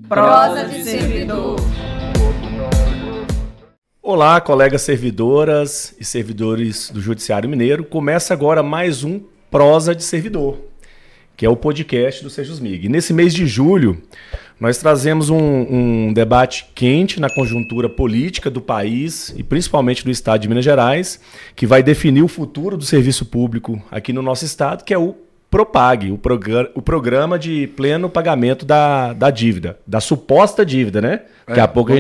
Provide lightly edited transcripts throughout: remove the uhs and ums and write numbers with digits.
Prosa de servidor. Olá, colegas servidoras e servidores do Judiciário Mineiro. Começa agora mais um Prosa de Servidor, que é o podcast do Sejusmig. Nesse mês de julho, nós trazemos um debate quente na conjuntura política do país e principalmente do estado de Minas Gerais, que vai definir o futuro do serviço público aqui no nosso estado, que é o PROPAG, o programa de pleno pagamento da dívida, da suposta dívida, né? Daqui a pouco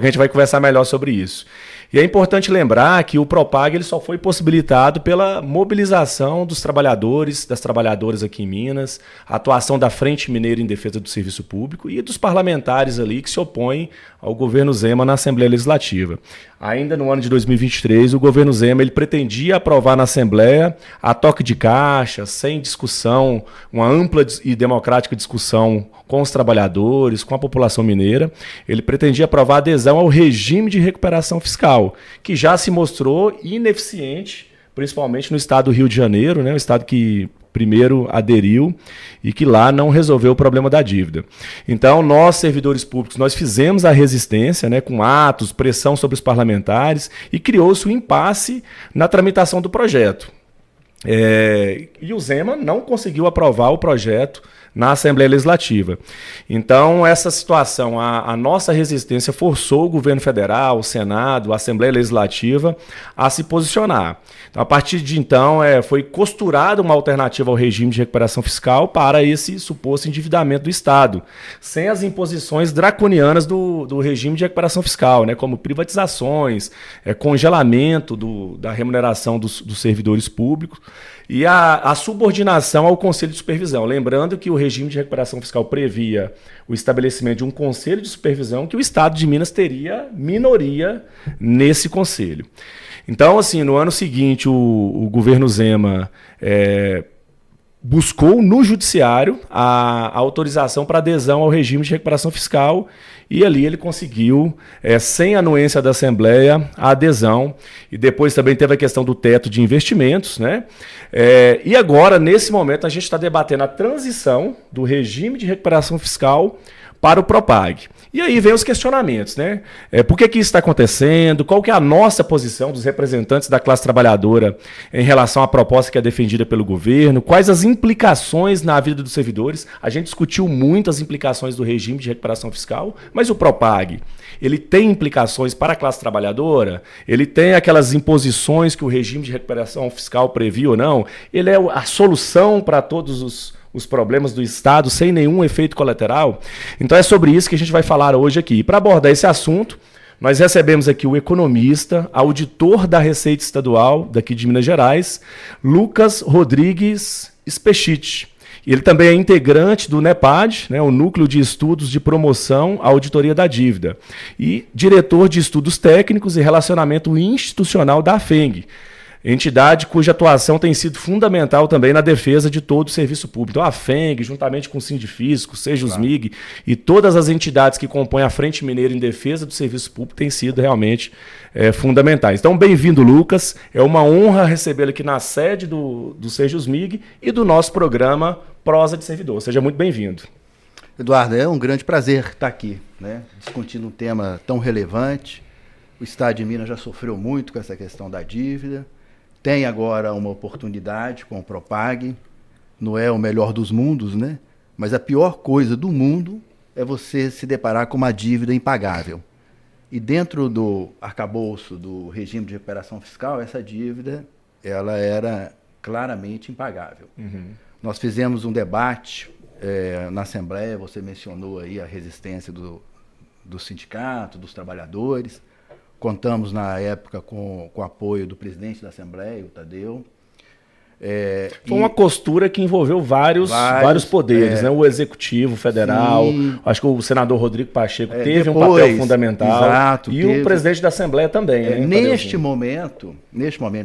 a gente vai conversar melhor sobre isso. E é importante lembrar que o PROPAG ele só foi possibilitado pela mobilização dos trabalhadores, das trabalhadoras aqui em Minas, a atuação da Frente Mineira em Defesa do Serviço Público e dos parlamentares ali que se opõem ao governo Zema na Assembleia Legislativa. Ainda no ano de 2023, o governo Zema ele pretendia aprovar na Assembleia a toque de caixa, sem discussão, uma ampla e democrática discussão com os trabalhadores, com a população mineira. Ele pretendia aprovar a adesão ao regime de recuperação fiscal, que já se mostrou ineficiente, principalmente no estado do Rio de Janeiro, né, o estado que primeiro aderiu e que lá não resolveu o problema da dívida. Então, nós, servidores públicos, nós fizemos a resistência, né, com atos, pressão sobre os parlamentares e criou-se um impasse na tramitação do projeto. E o Zema não conseguiu aprovar o projeto na Assembleia Legislativa. Então, essa situação, a nossa resistência forçou o governo federal, o Senado, a Assembleia Legislativa a se posicionar. Então, a partir de então, foi costurada uma alternativa ao regime de recuperação fiscal para esse suposto endividamento do Estado, sem as imposições draconianas do regime de recuperação fiscal, né, como privatizações, congelamento da remuneração dos servidores públicos, e a subordinação ao Conselho de Supervisão. Lembrando que o regime de recuperação fiscal previa o estabelecimento de um Conselho de Supervisão que o Estado de Minas teria minoria nesse Conselho. Então, assim, no ano seguinte, o governo Zema buscou no Judiciário a autorização para adesão ao regime de recuperação fiscal e ali ele conseguiu, sem anuência da Assembleia, a adesão. E depois também teve a questão do teto de investimentos, né? E agora, nesse momento, a gente está debatendo a transição do regime de recuperação fiscal para o PROPAG. E aí vem os questionamentos, né? Por que isso está acontecendo? Qual que é a nossa posição dos representantes da classe trabalhadora em relação à proposta que é defendida pelo governo? Quais as implicações na vida dos servidores? A gente discutiu muito as implicações do regime de recuperação fiscal, mas o PROPAG, ele tem implicações para a classe trabalhadora? Ele tem aquelas imposições que o regime de recuperação fiscal previa ou não? Ele é a solução para todos os problemas do Estado sem nenhum efeito colateral? Então é sobre isso que a gente vai falar hoje aqui. E para abordar esse assunto, nós recebemos aqui o economista, auditor da Receita Estadual daqui de Minas Gerais, Lucas Rodrigues Spechit. Ele também é integrante do NEPAD, né, o Núcleo de Estudos de Promoção à Auditoria da Dívida, e diretor de Estudos Técnicos e Relacionamento Institucional da AFENG, entidade cuja atuação tem sido fundamental também na defesa de todo o serviço público. Então, a FENG, juntamente com o Sindifisco, Sejusmig e todas as entidades que compõem a Frente Mineira em Defesa do Serviço Público têm sido realmente fundamentais. Então, bem-vindo, Lucas. É uma honra recebê-lo aqui na sede do Sejusmig e do nosso programa Prosa de Servidor. Seja muito bem-vindo. Eduardo, é um grande prazer estar aqui, né, discutindo um tema tão relevante. O Estado de Minas já sofreu muito com essa questão da dívida. Tem agora uma oportunidade com o PROPAG, não é o melhor dos mundos, né? Mas a pior coisa do mundo é você se deparar com uma dívida impagável. E dentro do arcabouço do regime de recuperação fiscal, essa dívida ela era claramente impagável. Uhum. Nós fizemos um debate na Assembleia, você mencionou aí a resistência do sindicato, dos trabalhadores. Contamos, na época, com o apoio do presidente da Assembleia, o Tadeu. Foi uma costura que envolveu vários poderes, né? O Executivo Federal, sim. Acho que o senador Rodrigo Pacheco teve um papel fundamental. Exato, e o presidente da Assembleia também. Né, neste momento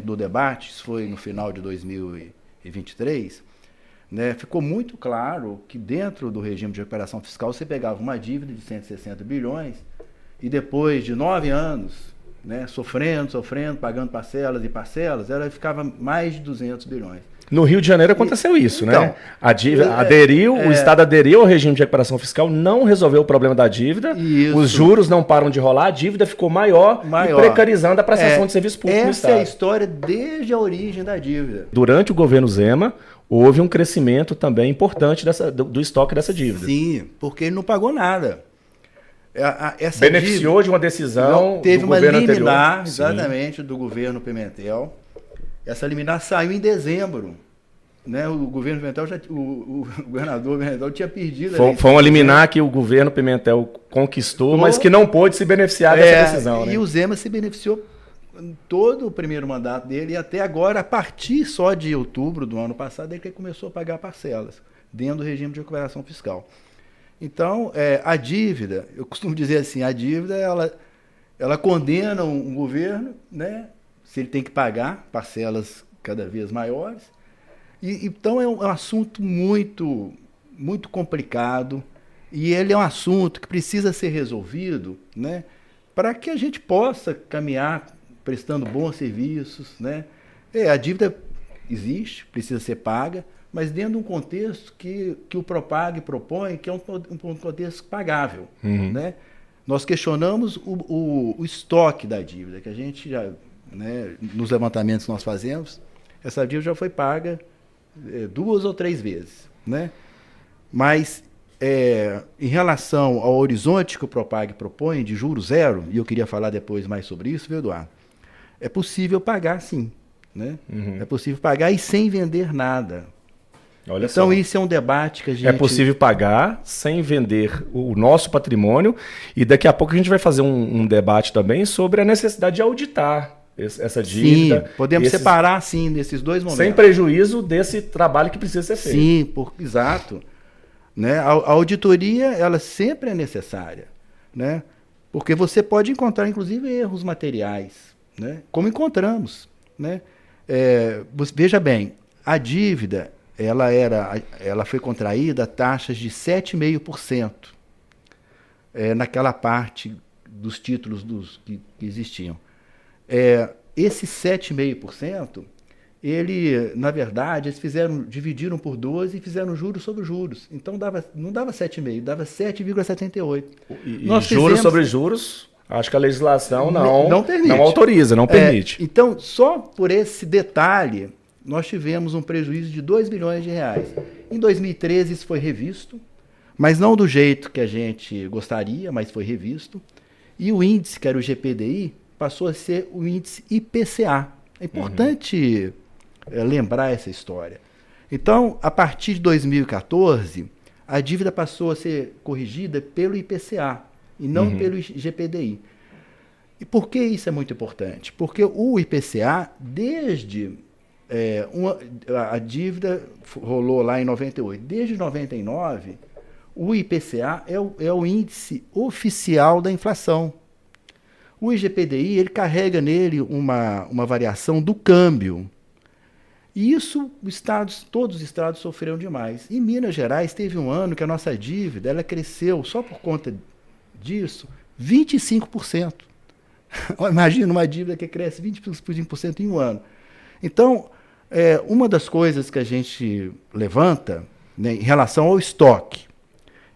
do debate, isso foi no final de 2023, né, ficou muito claro que dentro do regime de recuperação fiscal você pegava uma dívida de 160 bilhões e depois de 9 anos, né, sofrendo, pagando parcelas e parcelas, ela ficava mais de 200 bilhões. No Rio de Janeiro aconteceu isso, Então, né? A dívida o Estado aderiu ao regime de recuperação fiscal, não resolveu o problema da dívida, Isso. os juros não param de rolar, a dívida ficou maior. E precarizando a prestação de serviço público no Estado. Essa é a história desde a origem da dívida. Durante o governo Zema, houve um crescimento também importante do estoque dessa dívida. Sim, porque ele não pagou nada. Essa Beneficiou dívida, de uma decisão teve do uma governo liminar, anterior. exatamente, do governo Pimentel. Essa liminar saiu em dezembro. Né? O governo Pimentel o governador Pimentel tinha perdido. Foi uma liminar que o governo Pimentel conquistou, mas que não pôde se beneficiar dessa decisão. E né? o Zema se beneficiou todo o primeiro mandato dele e até agora, a partir só de outubro do ano passado, é que ele começou a pagar parcelas dentro do regime de recuperação fiscal. Então, a dívida, eu costumo dizer assim, a dívida ela condena um governo, né, se ele tem que pagar parcelas cada vez maiores. Então é um assunto muito, muito complicado e ele é um assunto que precisa ser resolvido, né, para que a gente possa caminhar prestando bons serviços, né? A dívida existe, precisa ser paga, mas dentro de um contexto que o Propag propõe, que é um contexto pagável. Né? Nós questionamos o estoque da dívida, que a gente já, né, nos levantamentos que nós fazemos, essa dívida já foi paga 2 ou 3 vezes. Né? Mas, em relação ao horizonte que o Propag propõe, de juros zero, e eu queria falar depois mais sobre isso, viu, Eduardo? É possível pagar, sim. Né? É possível pagar e sem vender nada. Olha então, só. isso é um debate que a gente... É possível pagar sem vender o nosso patrimônio e daqui a pouco a gente vai fazer um debate também sobre a necessidade de auditar essa dívida. Sim, podemos separar, sim, nesses dois momentos. Sem prejuízo desse trabalho que precisa ser feito. Sim, exato. Né? A auditoria, ela sempre é necessária. Né? Porque você pode encontrar, inclusive, erros materiais. Né? Como encontramos. Né? Veja bem, a dívida... Ela foi contraída a taxas de 7,5%, naquela parte dos títulos que existiam. Esse 7,5%, na verdade, eles dividiram por 12 e fizeram juros sobre juros. Então não dava 7,5%, dava 7,78%. E juros sobre juros, acho que a legislação não permite. Não autoriza, não permite. Então, só por esse detalhe... nós tivemos um prejuízo de 2 bilhões de reais. Em 2013 isso foi revisto, mas não do jeito que a gente gostaria, mas foi revisto. E o índice, que era o GPDI, passou a ser o índice IPCA. É importante lembrar essa história. Então, a partir de 2014, a dívida passou a ser corrigida pelo IPCA e não pelo GPDI. E por que isso é muito importante? Porque o IPCA, desde... a dívida rolou lá em 98. Desde 99, o IPCA é o índice oficial da inflação. O IGPDI, ele carrega nele uma variação do câmbio. E isso todos os estados sofreram demais. Em Minas Gerais, teve um ano que a nossa dívida ela cresceu, só por conta disso, 25%. Imagina uma dívida que cresce 25% em um ano. Então, uma das coisas que a gente levanta, né, em relação ao estoque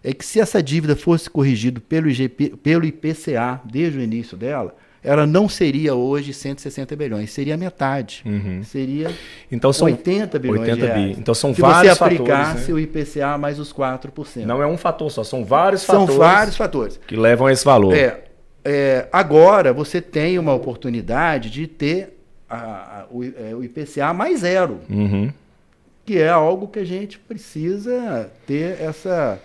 é que se essa dívida fosse corrigida pelo IPCA desde o início dela, ela não seria hoje 160 bilhões, seria metade. Seria então, são 80 bilhões de reais. Então são se vários você aplicasse fatores, né? o IPCA mais os 4%. Não é um fator só, são vários fatores. São vários fatores. Que levam a esse valor. Agora você tem uma oportunidade de ter o IPCA mais zero, que é algo que a gente precisa ter essa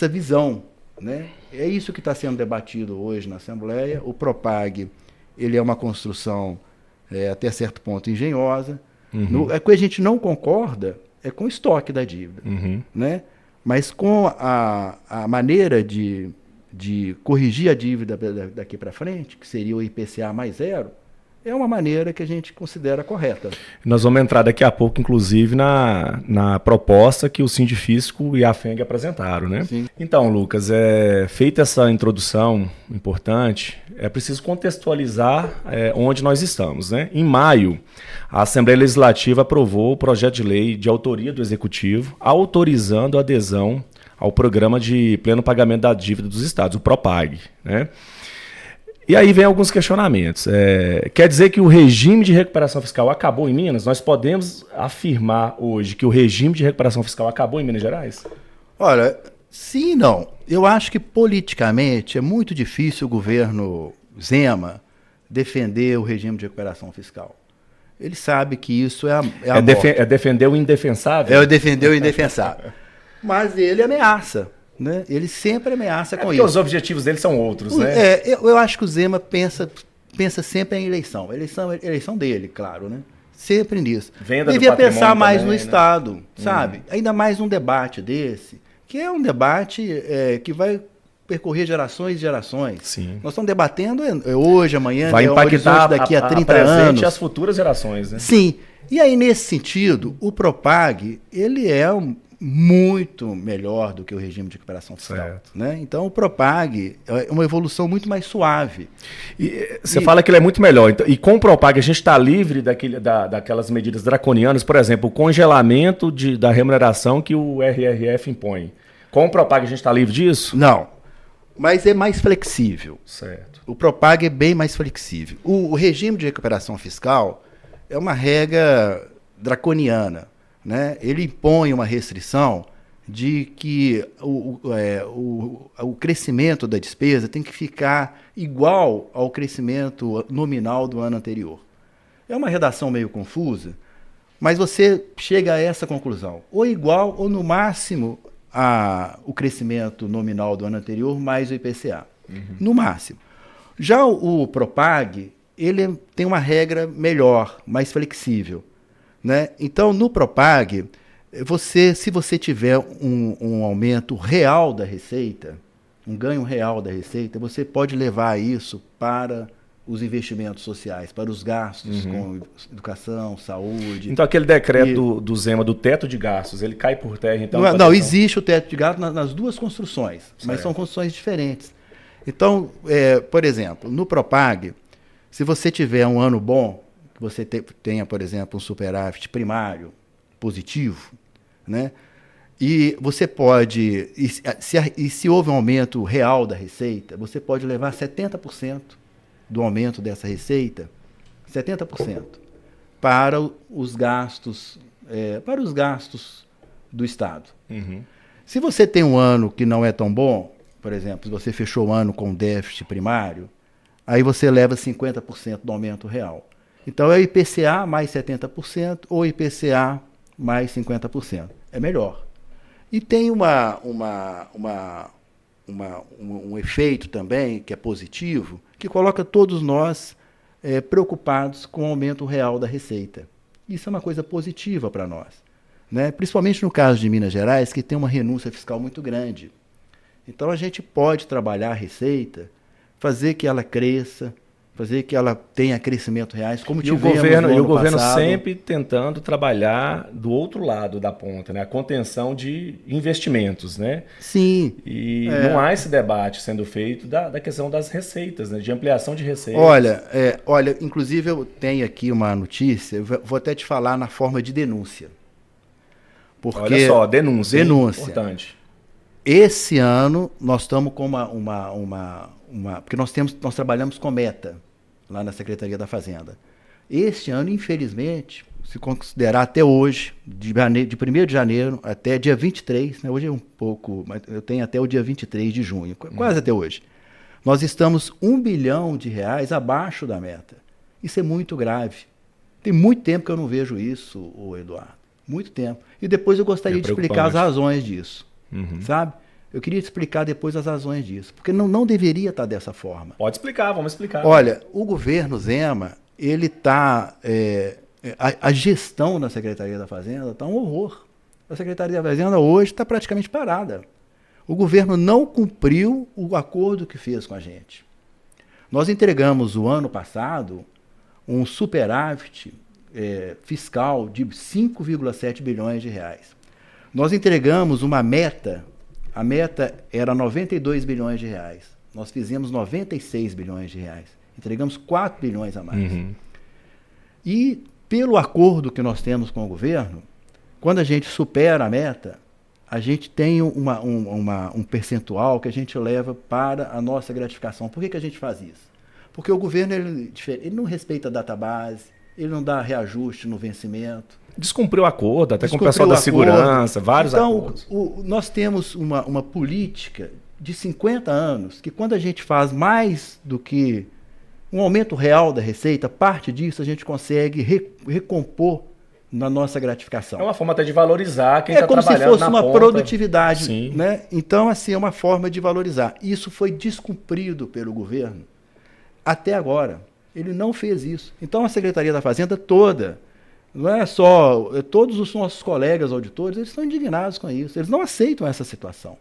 visão, né? É isso que está sendo debatido hoje na Assembleia. O Propag, ele é uma construção até certo ponto engenhosa. O que a gente não concorda é com o estoque da dívida, né? Mas com a maneira de corrigir a dívida daqui para frente, que seria o IPCA mais zero, é uma maneira que a gente considera correta. Nós vamos entrar daqui a pouco, inclusive, na proposta que o Sindifisco e a FENG apresentaram, né? Sim. Então, Lucas, feita essa introdução importante, é preciso contextualizar onde nós estamos, né? Em maio, a Assembleia Legislativa aprovou o projeto de lei de autoria do Executivo, autorizando a adesão ao Programa de Pleno Pagamento da Dívida dos Estados, o PROPAG, né? E aí vem alguns questionamentos. Quer dizer que o regime de recuperação fiscal acabou em Minas? Nós podemos afirmar hoje que o regime de recuperação fiscal acabou em Minas Gerais? Olha, sim e não. Eu acho que politicamente é muito difícil o governo Zema defender o regime de recuperação fiscal. Ele sabe que isso é a morte. É defender o indefensável? É defender o indefensável. Mas ele ameaça. Né? Ele sempre ameaça com porque isso. Os objetivos dele são outros, né? Eu acho que o Zema pensa sempre em eleição. Eleição dele, claro, né? Sempre nisso. Devia pensar mais também, no Estado, sabe? Ainda mais num debate desse, que é um debate que vai percorrer gerações e gerações. Sim. Nós estamos debatendo hoje, amanhã, vai impactar daqui a 30 anos. E as futuras gerações, né? Sim. E aí, nesse sentido, o PROPAG, ele é muito melhor do que o regime de recuperação fiscal. Né? Então, o PROPAG é uma evolução muito mais suave. E você fala que ele é muito melhor. Então, e com o PROPAG, a gente está livre daquelas medidas draconianas, por exemplo, o congelamento da remuneração que o RRF impõe. Com o PROPAG, a gente está livre disso? Não. Mas é mais flexível. Certo. O PROPAG é bem mais flexível. O regime de recuperação fiscal é uma regra draconiana. Né? Ele impõe uma restrição de que o crescimento da despesa tem que ficar igual ao crescimento nominal do ano anterior. É uma redação meio confusa, mas você chega a essa conclusão. Ou igual, ou no máximo, o crescimento nominal do ano anterior mais o IPCA. No máximo. Já o PROPAG, ele tem uma regra melhor, mais flexível. Né? Então, no PROPAG, se você tiver um aumento real da receita, um ganho real da receita, você pode levar isso para os investimentos sociais, para os gastos com educação, saúde. Então, aquele decreto do Zema, do teto de gastos, ele cai por terra? Então, não existe o teto de gastos nas duas construções, mas são construções diferentes. Então, por exemplo, no PROPAG, se você tiver um ano bom, que você tenha, por exemplo, um superávit primário positivo, né? E você pode, se houve um aumento real da receita, você pode levar 70% do aumento dessa receita, 70%, para os gastos do Estado. Se você tem um ano que não é tão bom, por exemplo, se você fechou o ano com déficit primário, aí você leva 50% do aumento real. Então, é o IPCA mais 70% ou IPCA mais 50%. É melhor. E tem um efeito também, que é positivo, que coloca todos nós preocupados com o aumento real da receita. Isso é uma coisa positiva para nós. Né? Principalmente no caso de Minas Gerais, que tem uma renúncia fiscal muito grande. Então, a gente pode trabalhar a receita, fazer que ela cresça, fazer que ela tenha crescimento reais, como tivemos no ano E o governo passado. sempre tentando trabalhar do outro lado da ponta, né? A contenção de investimentos, né? Sim. E não há esse debate sendo feito da questão das receitas, né? De ampliação de receitas. Olha, inclusive eu tenho aqui uma notícia, eu vou até te falar na forma de denúncia. Porque, olha só, denúncia. Importante. Esse ano nós estamos com porque nós trabalhamos com meta lá na Secretaria da Fazenda. Este ano, infelizmente, se considerar até hoje, de 1º de janeiro até dia 23, né, hoje é um pouco, mas eu tenho até o dia 23 de junho, quase até hoje, nós estamos R$1 bilhão abaixo da meta. Isso é muito grave. Tem muito tempo que eu não vejo isso, Eduardo. Muito tempo. E depois eu gostaria de explicar as razões disso. Sabe? Eu queria explicar depois as razões disso, porque não deveria estar dessa forma. Pode explicar, vamos explicar. Olha, o governo Zema, ele está... a gestão da Secretaria da Fazenda está um horror. A Secretaria da Fazenda hoje está praticamente parada. O governo não cumpriu o acordo que fez com a gente. Nós entregamos o ano passado um superávit fiscal de 5,7 bilhões de reais. Nós entregamos uma meta, a meta era 92 bilhões de reais. Nós fizemos 96 bilhões de reais. Entregamos 4 bilhões a mais. E pelo acordo que nós temos com o governo, quando a gente supera a meta, a gente tem um percentual que a gente leva para a nossa gratificação. Por que a gente faz isso? Porque o governo ele não respeita a database, ele não dá reajuste no vencimento. Descumpriu o acordo, até com o pessoal da segurança, vários acordos. Então, nós temos uma política de 50 anos que quando a gente faz mais do que um aumento real da receita, parte disso a gente consegue recompor na nossa gratificação. É uma forma até de valorizar quem está trabalhando na ponta. É como se fosse uma produtividade. Sim. Né? Então, assim, é uma forma de valorizar. Isso foi descumprido pelo governo até agora. Ele não fez isso. Então, a Secretaria da Fazenda toda, não é só... Todos os nossos colegas auditores, eles estão indignados com isso. Eles não aceitam essa situação.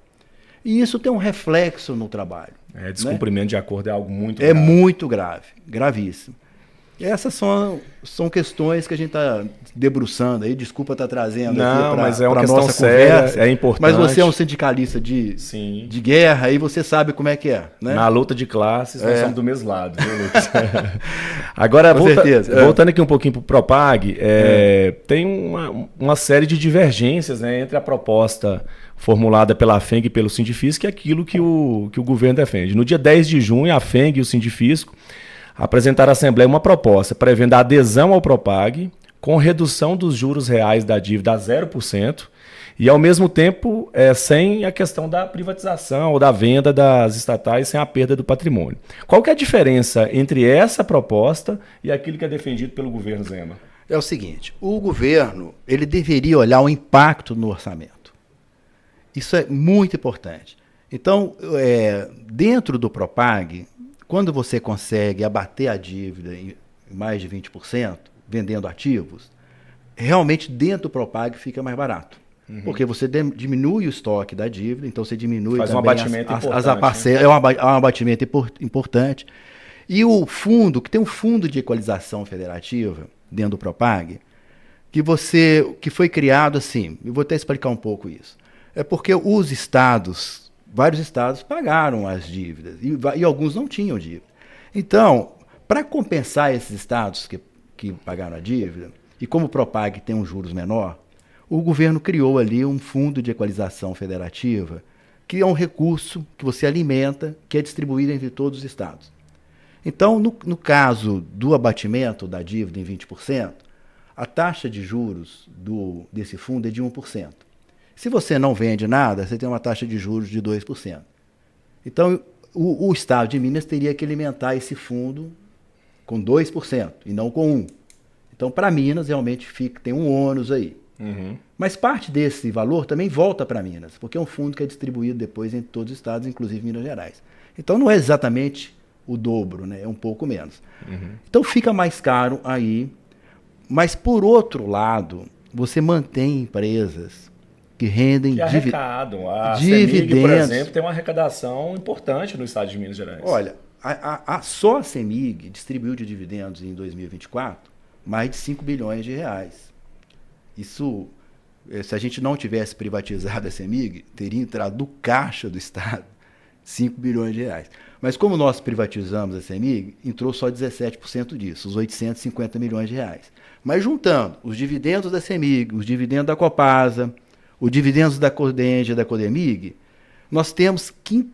E isso tem um reflexo no trabalho. Descumprimento de acordo é algo muito grave. É muito grave, gravíssimo. E essas são questões que a gente está debruçando aí. Desculpa estar trazendo aqui mas é uma para questão nossa séria, conversa. é importante. Mas você é um sindicalista de guerra e você sabe como é que é. Né? Na luta de classes, nós somos do mesmo lado, viu, Lucas? Agora, voltando aqui um pouquinho para o Propag, tem uma série de divergências, né, entre a proposta formulada pela FENG e pelo Sindifisco e aquilo que o governo defende. No dia 10 de junho, a FENG e o Sindifisco apresentaram à Assembleia uma proposta prevendo a adesão ao Propag com redução dos juros reais da dívida a 0% e, ao mesmo tempo, sem a questão da privatização ou da venda das estatais, sem a perda do patrimônio. Qual que é a diferença entre essa proposta e aquilo que é defendido pelo governo Zema? É o seguinte, o governo ele deveria olhar o impacto no orçamento. Isso é muito importante. Então, dentro do Propag, quando você consegue abater a dívida em mais de 20%, vendendo ativos, realmente dentro do Propag fica mais barato. Porque você diminui o estoque da dívida, então você diminui Faz também um abatimento as parcelas. É um abatimento importante. E o fundo, que tem um fundo de equalização federativa dentro do Propag, que foi criado assim, eu vou até explicar um pouco isso. É porque vários estados pagaram as dívidas e alguns não tinham dívida. Então, para compensar esses estados que pagaram a dívida, e como o Propag tem um juros menor, o governo criou ali um fundo de equalização federativa, que é um recurso que você alimenta, que é distribuído entre todos os estados. Então, no caso do abatimento da dívida em 20%, a taxa de juros desse fundo é de 1%. Se você não vende nada, você tem uma taxa de juros de 2%. Então, o Estado de Minas teria que alimentar esse fundo com 2% e não com 1%. Então, para Minas, realmente tem um ônus aí. Mas parte desse valor também volta para Minas, porque é um fundo que é distribuído depois em todos os estados, inclusive Minas Gerais. Então, não é exatamente o dobro, né? É um pouco menos. Então, fica mais caro aí. Mas, por outro lado, você mantém empresas que rendem arrecadam. A dividendos. CEMIG, por exemplo, tem uma arrecadação importante no estado de Minas Gerais. Olha, só a CEMIG distribuiu de dividendos em 2024 mais de 5 bilhões de reais. Isso, se a gente não tivesse privatizado a CEMIG, teria entrado do caixa do Estado 5 bilhões de reais. Mas como nós privatizamos a CEMIG, entrou só 17% disso, os 850 milhões de reais. Mas juntando os dividendos da CEMIG, os dividendos da Copasa, os dividendos da Codenge e da Codemig, nós temos que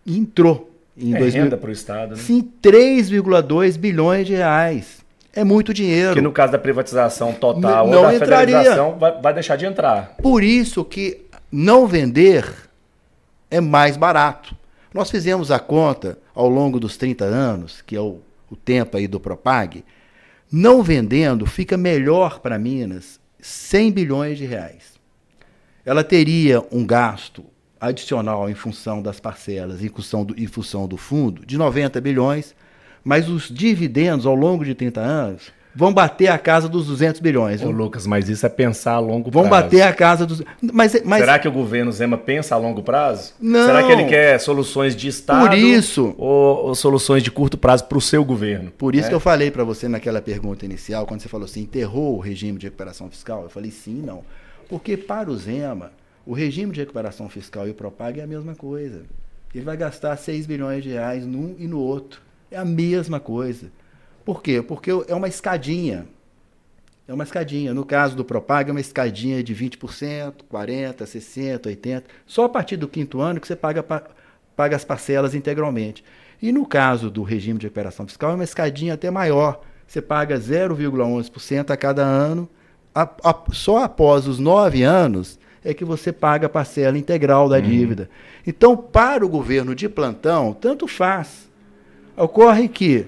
entrou em renda para o Estado, né? Sim, 3,2 bilhões de reais. É muito dinheiro. Que no caso da privatização total ou da federalização vai deixar de entrar. Por isso que não vender é mais barato. Nós fizemos a conta ao longo dos 30 anos, que é o tempo aí do Propag, não vendendo fica melhor para Minas 100 bilhões de reais. Ela teria um gasto adicional em função das parcelas, em função do fundo, de 90 bilhões, mas os dividendos ao longo de 30 anos vão bater a casa dos 200 bilhões. Ô, Lucas, mas isso é pensar a longo Vão prazo. bater a casa dos... Mas... Será que o governo Zema pensa a longo prazo? Não. Será que ele quer soluções de Estado Por isso... ou soluções de curto prazo para o seu governo? Por isso que eu falei para você naquela pergunta inicial, quando você falou assim, enterrou o regime de recuperação fiscal? Eu falei sim e não. Porque para o Zema, o regime de recuperação fiscal e o Propag é a mesma coisa. Ele vai gastar 6 bilhões de reais num e no outro. É a mesma coisa. Por quê? Porque é uma escadinha. É uma escadinha. No caso do Propag, é uma escadinha de 20%, 40%, 60%, 80%. Só a partir do 5º ano que você paga as parcelas integralmente. E no caso do regime de recuperação fiscal, é uma escadinha até maior. Você paga 0,11% a cada ano. Só após os 9 anos é que você paga a parcela integral da dívida. Então, para o governo de plantão, tanto faz. Ocorre que,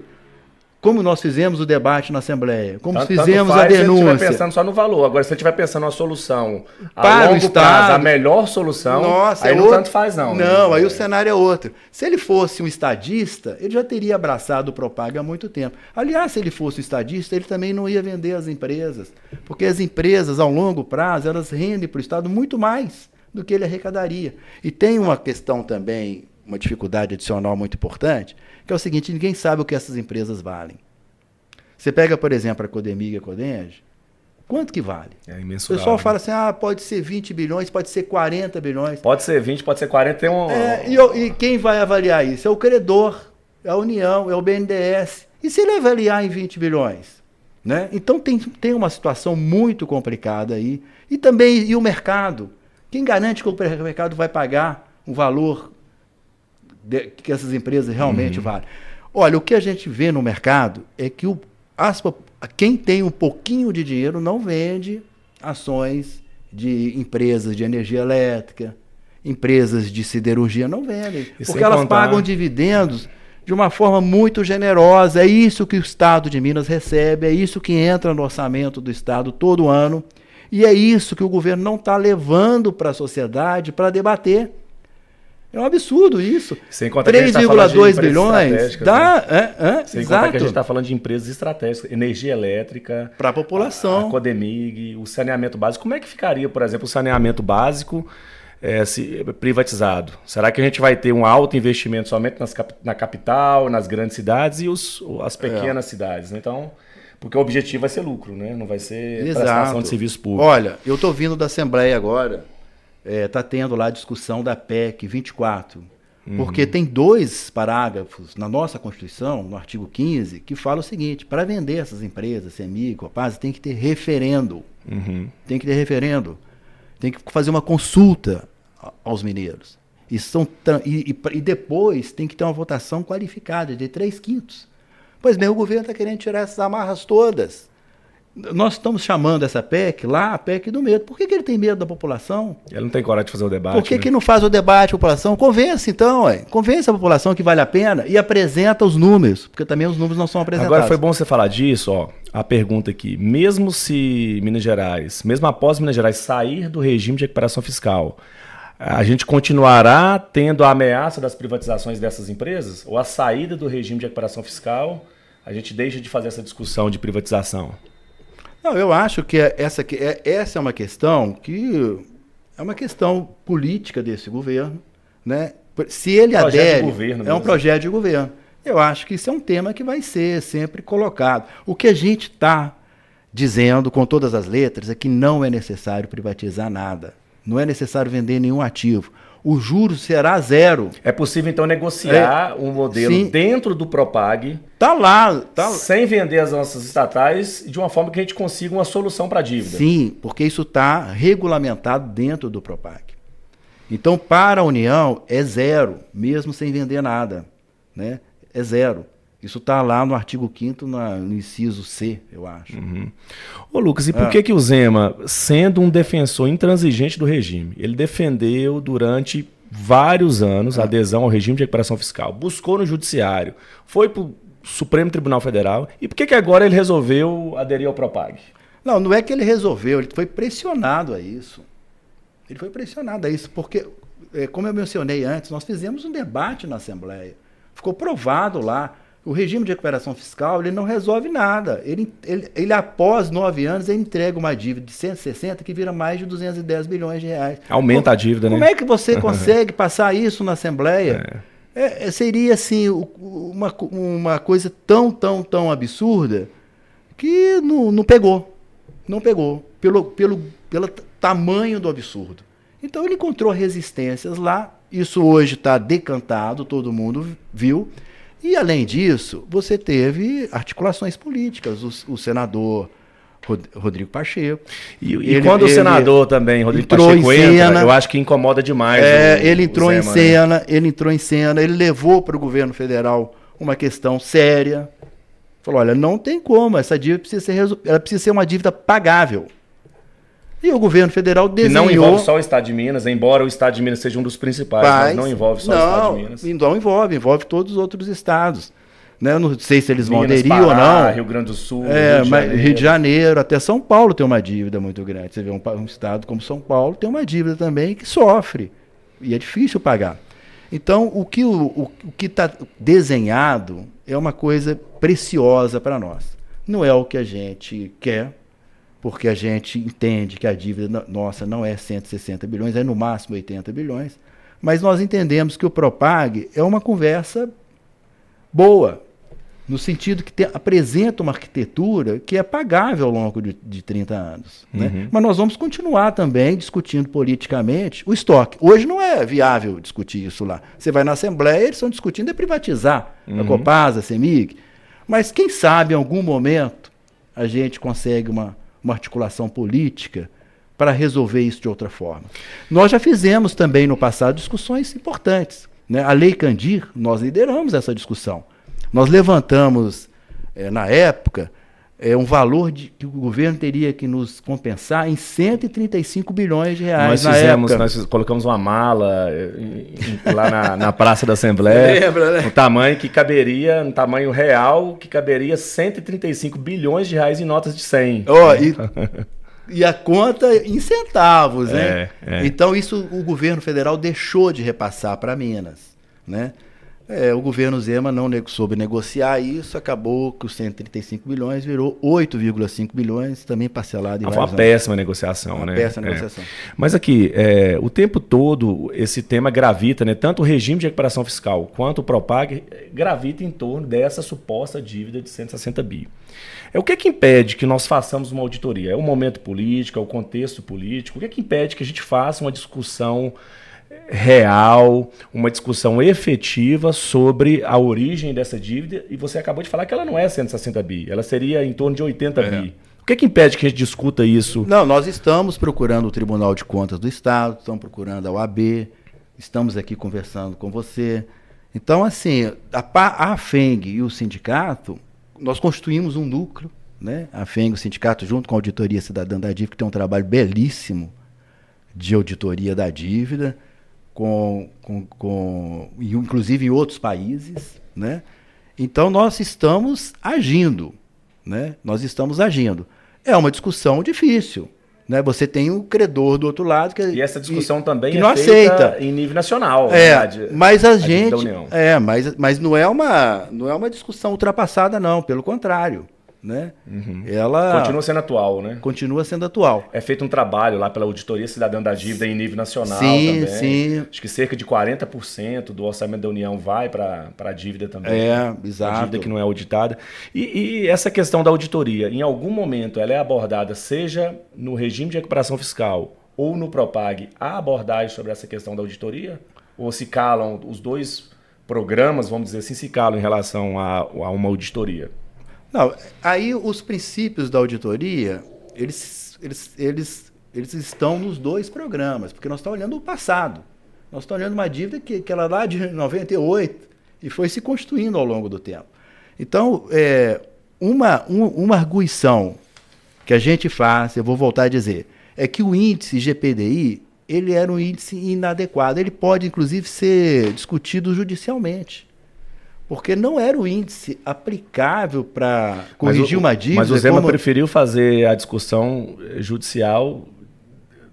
como nós fizemos o debate na Assembleia, como fizemos a denúncia... Se você estiver pensando só no valor, agora se você estiver pensando numa solução para a longo o Estado, prazo, a melhor solução, nossa, aí não tanto faz não. Não, aí o cenário é outro. Se ele fosse um estadista, ele já teria abraçado o Propag há muito tempo. Aliás, se ele fosse um estadista, ele também não ia vender as empresas, porque as empresas, ao longo prazo, elas rendem para o Estado muito mais do que ele arrecadaria. E tem uma questão também, uma dificuldade adicional muito importante, que é o seguinte, ninguém sabe o que essas empresas valem. Você pega, por exemplo, a Codemig e a Codenge, quanto que vale? É O imensurável. pessoal fala assim, pode ser 20 bilhões, pode ser 40 bilhões. Pode ser 20, pode ser 40, tem um... E quem vai avaliar isso? É o credor, é a União, é o BNDES. E se ele avaliar em 20 bilhões? Né? Então tem uma situação muito complicada aí. E também, e o mercado? Quem garante que o mercado vai pagar um valor que essas empresas realmente valem? Olha, o que a gente vê no mercado é que quem tem um pouquinho de dinheiro não vende ações de empresas de energia elétrica, empresas de siderurgia, não vendem. Porque elas pagam dividendos de uma forma muito generosa. É isso que o Estado de Minas recebe, é isso que entra no orçamento do Estado todo ano. E é isso que o governo não está levando para a sociedade para debater. É um absurdo isso. 3,2 bilhões dá. Né? Sem contar que a gente está falando de empresas estratégicas, energia elétrica, para a população. A Codemig, o saneamento básico. Como é que ficaria, por exemplo, o saneamento básico privatizado? Será que a gente vai ter um alto investimento somente na capital, nas grandes cidades e as pequenas cidades? Né? Então, porque o objetivo vai ser lucro, né? Não vai ser prestação de serviço público. Olha, eu estou vindo da Assembleia agora. Está tendo lá a discussão da PEC 24, porque tem 2 parágrafos na nossa Constituição, no artigo 15, que fala o seguinte, para vender essas empresas, CEMIG, Copasa, tem que ter referendo. Tem que ter referendo. Tem que fazer uma consulta aos mineiros. E depois tem que ter uma votação qualificada de 3/5. Pois bem, o governo está querendo tirar essas amarras todas. Nós estamos chamando essa PEC lá a PEC do medo. Por que ele tem medo da população? Ele não tem coragem de fazer o debate. Por que não faz o debate a população? Convence então, convence a população que vale a pena e apresenta os números, porque também os números não são apresentados. Agora foi bom você falar disso, a pergunta aqui. Mesmo se Minas Gerais, mesmo após Minas Gerais sair do regime de recuperação fiscal, a gente continuará tendo a ameaça das privatizações dessas empresas? Ou a saída do regime de recuperação fiscal, a gente deixa de fazer essa discussão de privatização? Não, eu acho que essa é uma questão que é uma questão política desse governo, né? Se ele adere, é um projeto de governo. Eu acho que isso é um tema que vai ser sempre colocado. O que a gente está dizendo com todas as letras é que não é necessário privatizar nada. Não é necessário vender nenhum ativo. O juro será 0. É possível, então, negociar um modelo dentro do Propag. Tá lá. Sem vender as nossas estatais, de uma forma que a gente consiga uma solução para a dívida. Sim, porque isso está regulamentado dentro do Propag. Então, para a União, é 0, mesmo sem vender nada. Né? É 0. Isso está lá no artigo 5º, no inciso C, eu acho. Ô Lucas, e por que o Zema, sendo um defensor intransigente do regime, ele defendeu durante vários anos a adesão ao regime de recuperação fiscal, buscou no judiciário, foi para o Supremo Tribunal Federal, e por que agora ele resolveu aderir ao Propag? Não é que ele resolveu, ele foi pressionado a isso. Ele foi pressionado a isso, porque, como eu mencionei antes, nós fizemos um debate na Assembleia, ficou provado lá. O regime de recuperação fiscal, ele não resolve nada. Ele após 9 anos, ele entrega uma dívida de 160 que vira mais de 210 bilhões de reais. Aumenta a dívida, né? Como é que você consegue passar isso na Assembleia? Seria, assim, uma coisa tão absurda que não pegou. Não pegou. Pelo tamanho do absurdo. Então, ele encontrou resistências lá. Isso hoje está decantado, todo mundo viu. E, além disso, você teve articulações políticas. O senador Rodrigo Pacheco. E quando o senador também, Rodrigo Pacheco, entra, eu acho que incomoda demais. Ele entrou em cena, ele levou para o governo federal uma questão séria. Falou, olha, não tem como, essa dívida precisa ser uma dívida pagável. E o governo federal desenhou... Que não envolve só o Estado de Minas, embora o Estado de Minas seja um dos principais, mas não envolve só o Estado de Minas. Não envolve todos os outros estados. Né? Eu não sei se eles vão Minas, aderir Pará, ou não. Rio Grande do Sul, Rio de Janeiro, até São Paulo tem uma dívida muito grande. Você vê um estado como São Paulo tem uma dívida também que sofre. E é difícil pagar. Então, o que está desenhado é uma coisa preciosa para nós. Não é o que a gente quer, porque a gente entende que a dívida nossa não é 160 bilhões, é no máximo 80 bilhões, mas nós entendemos que o Propag é uma conversa boa, no sentido que apresenta uma arquitetura que é pagável ao longo de 30 anos. Né? Mas nós vamos continuar também discutindo politicamente o estoque. Hoje não é viável discutir isso lá. Você vai na Assembleia, eles estão discutindo privatizar a Copasa, a CEMIG, mas quem sabe em algum momento a gente consegue uma articulação política para resolver isso de outra forma. Nós já fizemos também no passado discussões importantes. Né? A Lei Candir, nós lideramos essa discussão. Nós levantamos, na época, um valor que o governo teria que nos compensar em 135 bilhões de reais. Nós colocamos uma mala lá na Praça da Assembleia, lembra, né? Um tamanho que caberia, um tamanho real, que caberia 135 bilhões de reais em notas de 100. E a conta em centavos, né? Então, isso o governo federal deixou de repassar para Minas, né? O governo Zema não soube negociar isso, acabou que os 135 bilhões virou 8,5 bilhões, também parcelado em vários anos. Foi uma péssima negociação, né? Péssima negociação. Mas aqui, o tempo todo, esse tema gravita, né? Tanto o regime de recuperação fiscal quanto o Propag gravita em torno dessa suposta dívida de 160 bi. O que impede que nós façamos uma auditoria? É o momento político, é o contexto político? O que impede que a gente faça uma discussão real, uma discussão efetiva sobre a origem dessa dívida? E você acabou de falar que ela não é 160 bi, ela seria em torno de 80 bi. O que impede que a gente discuta isso? Não, nós estamos procurando o Tribunal de Contas do Estado, estamos procurando a OAB, estamos aqui conversando com você. Então, assim, a AFENG e o sindicato, nós constituímos um núcleo, né? A AFENG, o sindicato, junto com a Auditoria Cidadã da Dívida, que tem um trabalho belíssimo de auditoria da dívida, inclusive em outros países, né? Então nós estamos agindo, né? É uma discussão difícil, né? Você tem um credor do outro lado e essa discussão também que não feita aceita em nível nacional. Mas a gente mas não é uma discussão ultrapassada, não, pelo contrário. Né? Ela continua sendo atual, né? Continua sendo atual. É feito um trabalho lá pela Auditoria Cidadã da Dívida em nível nacional também. Sim. Acho que cerca de 40% do orçamento da União vai para a dívida também. Exato. A dívida que não é auditada. E essa questão da auditoria, em algum momento ela é abordada, seja no regime de recuperação fiscal ou no Propag, há abordagem sobre essa questão da auditoria? Ou se calam, os dois programas, vamos dizer assim, se calam em relação a uma auditoria? Não, aí os princípios da auditoria, eles estão nos dois programas, porque nós estamos olhando o passado. Nós estamos olhando uma dívida que ela lá de 98 e foi se construindo ao longo do tempo. Então, uma arguição que a gente faz, eu vou voltar a dizer, é que o índice GPDI, ele era um índice inadequado. Ele pode, inclusive, ser discutido judicialmente. Porque não era o índice aplicável para corrigir uma dívida. Mas o Zema preferiu fazer a discussão judicial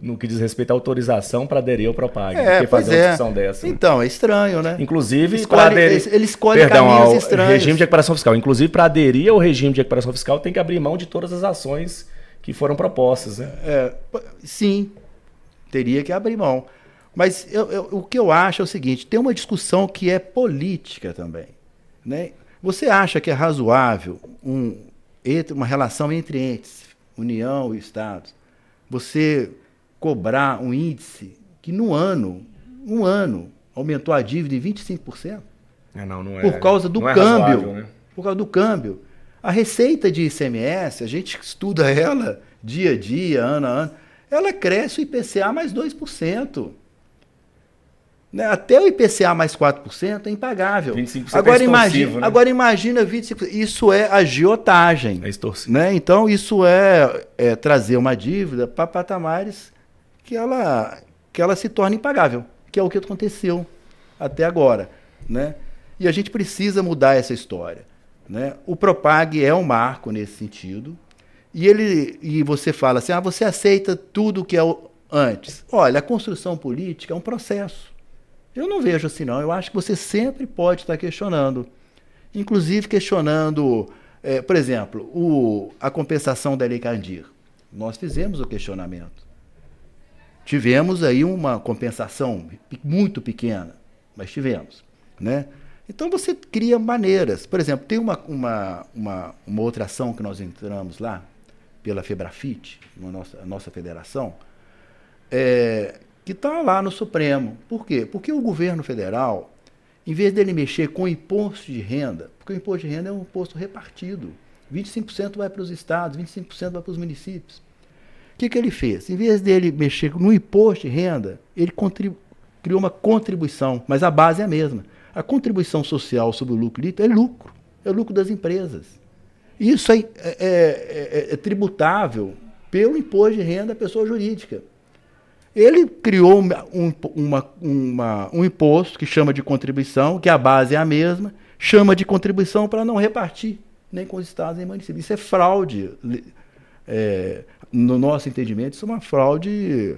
no que diz respeito à autorização para aderir ao Propag. É, do que pois fazer uma discussão dessa. Então, é estranho, né? Inclusive, para aderir... Ele escolhe caminhos estranhos. Regime de recuperação fiscal. Inclusive, para aderir ao regime de recuperação fiscal, tem que abrir mão de todas as ações que foram propostas, né? Sim, teria que abrir mão. Mas o que eu acho é o seguinte, tem uma discussão que é política também, né? Você acha que é razoável uma relação entre entes, União e Estados, você cobrar um índice que no ano, aumentou a dívida em 25%? Não é. Por causa do não câmbio. É razoável, né? Por causa do câmbio. A receita de ICMS, a gente estuda ela dia a dia, ano a ano, ela cresce o IPCA mais 2%. Né? Até o IPCA mais 4% é impagável. 25% agora, extorsivo, né? Agora imagina 25%. Isso é agiotagem. É extorsivo. Né? Então, isso é trazer uma dívida para patamares que ela se torne impagável, que é o que aconteceu até agora. Né? E a gente precisa mudar essa história. Né? O Propag é um marco nesse sentido. E você fala assim, você aceita tudo que é antes. Olha, a construção política é um processo. Eu não vejo assim, não. Eu acho que você sempre pode estar questionando. Inclusive questionando, por exemplo, a compensação da Lei Candir. Nós fizemos o questionamento. Tivemos aí uma compensação muito pequena, mas tivemos. Né? Então você cria maneiras. Por exemplo, tem uma outra ação que nós entramos lá, pela Febrafit, a nossa federação, que está lá no Supremo. Por quê? Porque o governo federal, em vez dele mexer com o imposto de renda, porque o imposto de renda é um imposto repartido, 25% vai para os estados, 25% vai para os municípios. O que ele fez? Em vez dele mexer no imposto de renda, ele criou uma contribuição, mas a base é a mesma. A contribuição social sobre o lucro líquido é lucro das empresas. Isso é tributável pelo imposto de renda da pessoa jurídica. Ele criou um imposto que chama de contribuição, que a base é a mesma, chama de contribuição para não repartir nem com os estados nem municípios. Isso é fraude. No nosso entendimento, isso é uma fraude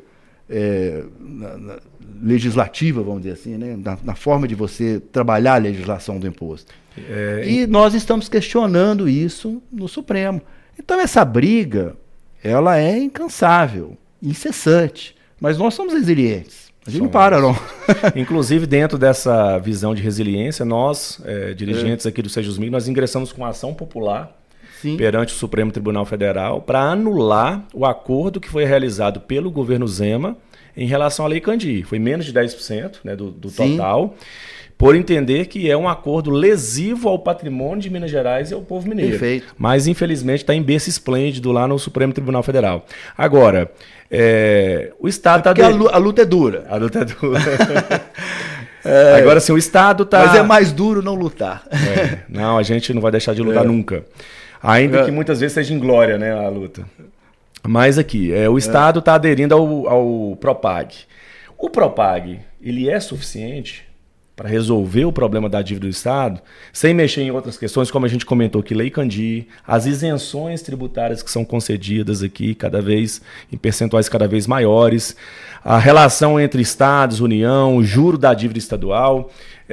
legislativa, vamos dizer assim, né? na forma de você trabalhar a legislação do imposto. E nós estamos questionando isso no Supremo. Então essa briga, ela é incansável, incessante. Mas nós somos resilientes. A gente não para, não. Inclusive, dentro dessa visão de resiliência, nós, dirigentes aqui do Sejusmig, nós ingressamos com uma ação popular perante o Supremo Tribunal Federal para anular o acordo que foi realizado pelo governo Zema em relação à Lei Candir. Foi menos de 10%, né, do total, por entender que é um acordo lesivo ao patrimônio de Minas Gerais e ao povo mineiro. Perfeito. Mas, infelizmente, está em berço esplêndido lá no Supremo Tribunal Federal. Agora, o Estado está... A luta é dura. A luta é dura. Agora, assim, o Estado está... Mas é mais duro não lutar. Não, a gente não vai deixar de lutar nunca. Ainda que muitas vezes seja inglória, né, a luta. Mas aqui, o Estado está aderindo ao Propag. O Propag, ele é suficiente para resolver o problema da dívida do Estado, sem mexer em outras questões, como a gente comentou aqui, Lei Candir, as isenções tributárias que são concedidas aqui, em percentuais cada vez maiores, a relação entre Estados, União, o juro da dívida estadual.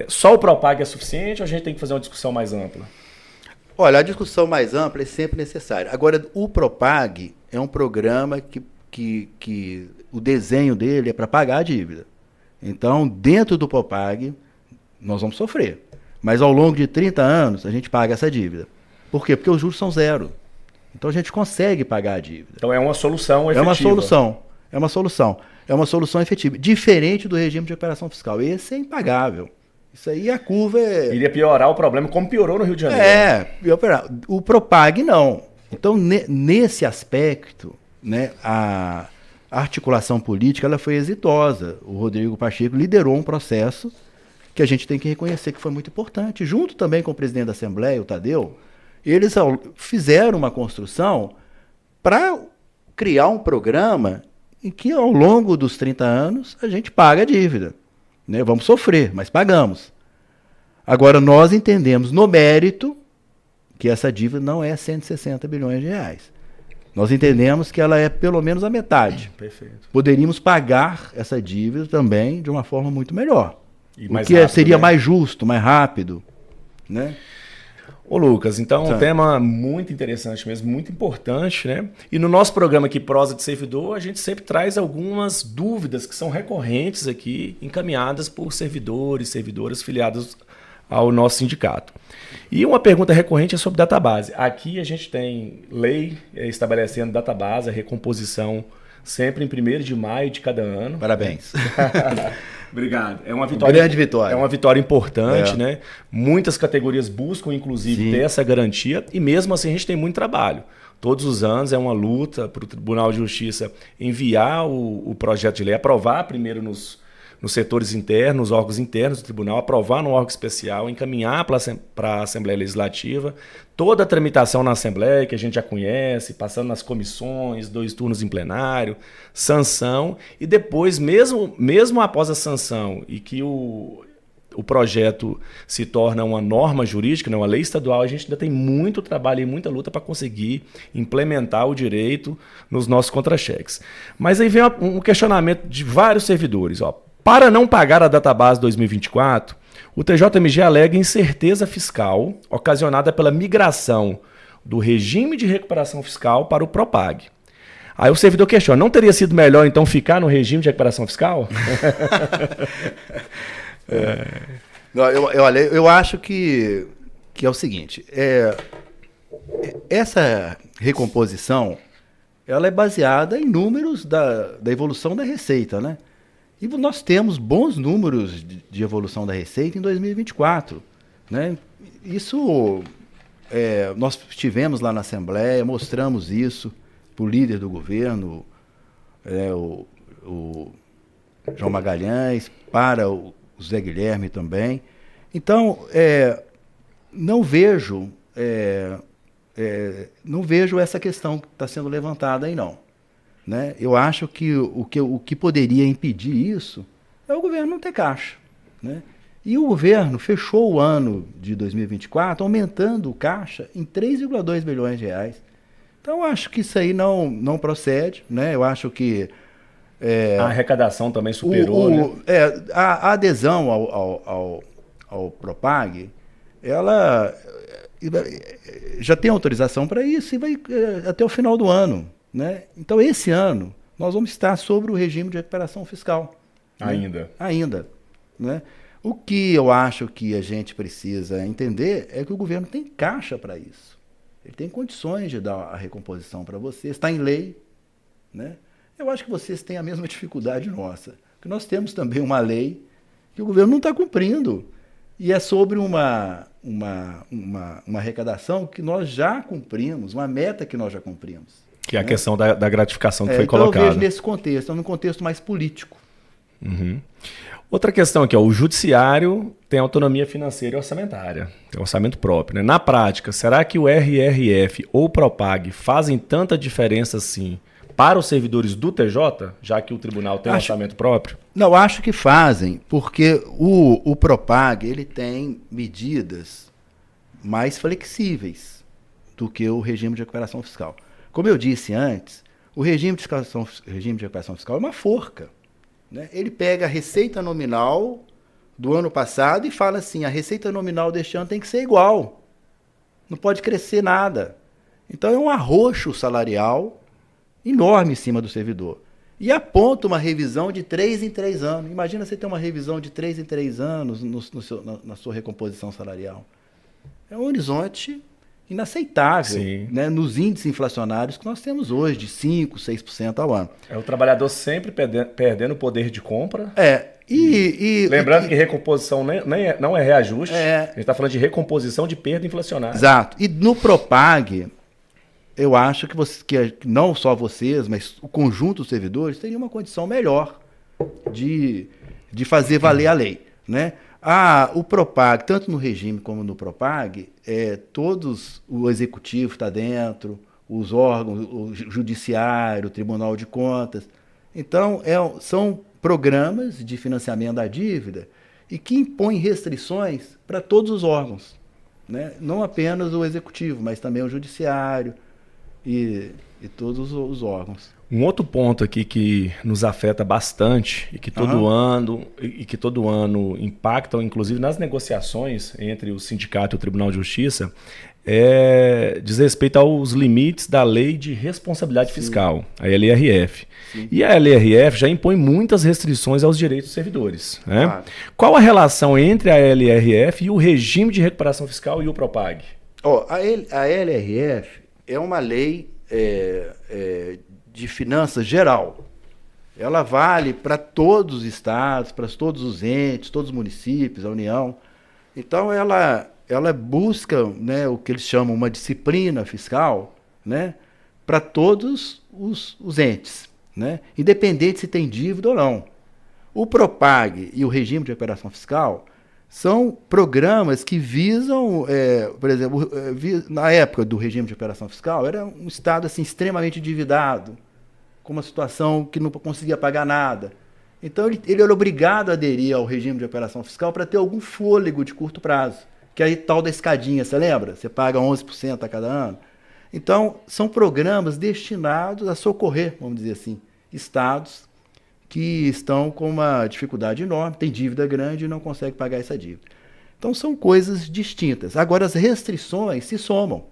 Só o Propag é suficiente ou a gente tem que fazer uma discussão mais ampla? Olha, a discussão mais ampla é sempre necessária. Agora, o Propag é um programa que o desenho dele é para pagar a dívida. Então, dentro do Propag, nós vamos sofrer. Mas ao longo de 30 anos, a gente paga essa dívida. Por quê? Porque os juros são zero. Então, a gente consegue pagar a dívida. Então, é uma solução efetiva. É uma solução efetiva. Diferente do regime de recuperação fiscal. Esse é impagável. Isso aí, a curva é... Iria piorar o problema, como piorou no Rio de Janeiro. O Propag não. Então, nesse aspecto, né, a articulação política ela foi exitosa. O Rodrigo Pacheco liderou um processo que a gente tem que reconhecer que foi muito importante. Junto também com o presidente da Assembleia, o Tadeu, eles fizeram uma construção para criar um programa em que, ao longo dos 30 anos, a gente paga a dívida. Né? Vamos sofrer, mas pagamos. Agora, nós entendemos no mérito que essa dívida não é 160 bilhões de reais. Nós entendemos que ela é pelo menos a metade. Perfeito. Poderíamos pagar essa dívida também de uma forma muito melhor. E O mais que rápido, seria né? mais justo, mais rápido, né? Ô Lucas, então Tá. um tema muito interessante mesmo, muito importante, né? E no nosso programa aqui, Prosa de Servidor, a gente sempre traz algumas dúvidas que são recorrentes aqui, encaminhadas por servidores, servidoras filiados ao nosso sindicato. E uma pergunta recorrente é sobre database. Aqui a gente tem lei estabelecendo database, a recomposição sempre em 1º de maio de cada ano. Parabéns. Obrigado. É uma vitória. Grande vitória. É uma vitória importante, É. né? Muitas categorias buscam, inclusive, Sim. ter essa garantia e mesmo assim a gente tem muito trabalho. Todos os anos é uma luta para o Tribunal de Justiça enviar o projeto de lei, aprovar primeiro nos setores internos, nos órgãos internos do tribunal, aprovar no órgão especial, encaminhar para a Assembleia Legislativa, toda a tramitação na Assembleia, que a gente já conhece, passando nas comissões, 2 turnos em plenário, sanção, e depois, mesmo após a sanção e que o projeto se torna uma norma jurídica, né, uma lei estadual, a gente ainda tem muito trabalho e muita luta para conseguir implementar o direito nos nossos contra-cheques. Mas aí vem um questionamento de vários servidores, ó. Para não pagar a database 2024, o TJMG alega incerteza fiscal ocasionada pela migração do regime de recuperação fiscal para o Propag. Aí o servidor questiona, não teria sido melhor então ficar no regime de recuperação fiscal? Eu acho que é o seguinte, essa recomposição ela é baseada em números da evolução da receita, né? E nós temos bons números de evolução da receita em 2024, né? Isso, nós estivemos lá na Assembleia, mostramos isso para o líder do governo, o João Magalhães, para o Zé Guilherme também. Então, não vejo essa questão que está sendo levantada aí, não. Né? Eu acho que o que poderia impedir isso é o governo não ter caixa. Né? E o governo fechou o ano de 2024 aumentando o caixa em 3,2 bilhões de reais. Então, eu acho que isso aí não procede. Né? Eu acho que... a arrecadação também superou, né? A adesão ao Propag, ela já tem autorização para isso e vai até o final do ano. Né? Então, esse ano, nós vamos estar sobre o regime de recuperação fiscal. Ainda. Né? Ainda. Né? O que eu acho que a gente precisa entender é que o governo tem caixa para isso. Ele tem condições de dar a recomposição para vocês, está em lei. Né? Eu acho que vocês têm a mesma dificuldade nossa. Porque nós temos também uma lei que o governo não está cumprindo. E é sobre uma arrecadação que nós já cumprimos, uma meta que nós já cumprimos. Que é a questão da gratificação que foi então colocada. eu vejo nesse contexto, num contexto mais político. Uhum. Outra questão aqui, ó, o judiciário tem autonomia financeira e orçamentária, tem orçamento próprio. Né? Na prática, será que o RRF ou o Propag fazem tanta diferença assim para os servidores do TJ, já que o tribunal tem orçamento próprio? Não, acho que fazem, porque o Propag ele tem medidas mais flexíveis do que o regime de recuperação fiscal. Como eu disse antes, o regime de recuperação fiscal é uma forca. Né? Ele pega a receita nominal do ano passado e fala assim, a receita nominal deste ano tem que ser igual. Não pode crescer nada. Então é um arroxo salarial enorme em cima do servidor. E aponta uma revisão de 3 em 3 anos. Imagina você ter uma revisão de 3 em 3 anos na sua recomposição salarial. É um horizonte inaceitável, né, nos índices inflacionários que nós temos hoje, de 5%, 6% ao ano. É o trabalhador sempre perdendo o poder de compra. Lembrando que recomposição não é reajuste, a gente está falando de recomposição de perda inflacionária. Exato. E no Propag, eu acho que não só vocês, mas o conjunto dos servidores teria uma condição melhor de fazer valer a lei, né? O Propag, tanto no regime como no Propag, o executivo está dentro, os órgãos, o judiciário, o Tribunal de Contas. Então, são programas de financiamento da dívida e que impõem restrições para todos os órgãos, né? Não apenas o executivo, mas também o judiciário. e todos os órgãos. Um outro ponto aqui que nos afeta bastante e que todo ano impacta, inclusive nas negociações entre o sindicato e o Tribunal de Justiça, diz respeito aos limites da Lei de Responsabilidade Fiscal, a LRF. Sim. E a LRF já impõe muitas restrições aos direitos dos servidores. Né? Claro. Qual a relação entre a LRF e o regime de recuperação fiscal e o Propag? A LRF é uma lei de finanças geral. Ela vale para todos os estados, para todos os entes, todos os municípios, a União. Então, ela busca, né, o que eles chamam uma disciplina fiscal, né, para todos os entes, né, independente se tem dívida ou não. O Propag e o regime de recuperação fiscal são programas que visam, por exemplo, na época do regime de recuperação fiscal, era um estado assim, extremamente endividado, com uma situação que não conseguia pagar nada. Então, ele era obrigado a aderir ao regime de recuperação fiscal para ter algum fôlego de curto prazo, que é a tal da escadinha, você lembra? Você paga 11% a cada ano. Então, são programas destinados a socorrer, vamos dizer assim, estados que estão com uma dificuldade enorme, tem dívida grande e não conseguem pagar essa dívida. Então, são coisas distintas. Agora, as restrições se somam,